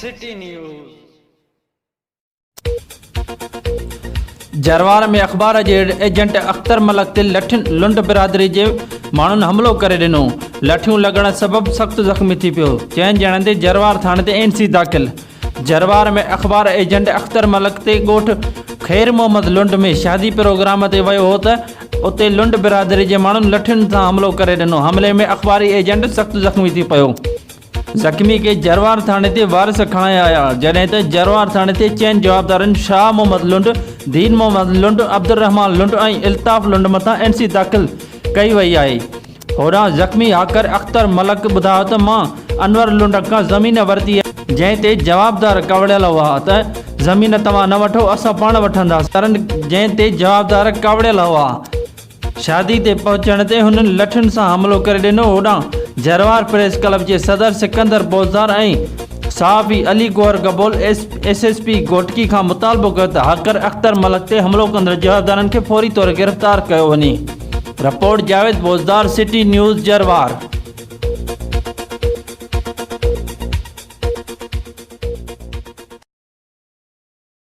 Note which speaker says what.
Speaker 1: City news.
Speaker 2: जरवार में अख़बार जे agent Akhtar मलक ते लठियुनि लुंड बिरादरी जे माण्हुनि हमलो करे ॾिनो। लठियूं लॻण सबबि सख़्तु ज़ख़्मी थी पियो। 4 ॼणनि ते जरवार थाणे ते एनसी दाख़िल। जरवार में अख़बार एजेंट अख्तर मलक ते ॻोठ ख़ैर मोहम्मद लुंड में शादी प्रोग्राम ते वियो हो त उते लुंड बिरादरी जे माण्हुनि लठियुनि सां हमलो करे ॾिनो। हमले में अख़बारी एजेंट सख़्तु ज़ख़्मी थी पियो। ज़ख़्मी खे जरवार थाणे ते वारिस खणाए आया, जॾहिं त जरवार थाणे ते 4 जवाबदारनि शाह मोहम्मद लुंड, दीन मोहम्मद लुंड, अब्दुर रहमान लुंड ऐं इल्ताफ़ लुंड मथां एनसी दाख़िल कई वई आहे। होॾां ज़ख़्मी हाकर अख्तर मलक ॿुधायो त मां अनवर लुंड खां ज़मीन वरिती आहे, जंहिं ते जवाबदार कवड़ियल हुआ त ज़मीन तव्हां न वठो, असां पाण वठंदासीं, जंहिं ते जवाबदार कवड़ियल हुआ। शादी ते पहुचण ते हुननि लठियुनि सां हमलो करे ॾिनो। होॾां जरवार प्रेस क्लब जे सदर सिकंदर बोज़दार ऐं सहाफ़ी अली गौहर गबोल SSP घोटकी खां मुतालबो कयो त हाकर अख्तर मलक ते हमलो कंदड़ जवाबदारनि खे फौरी तौर गिरफ़्तार कयो वञे। Report Javed Bozdar, city news, जरवार।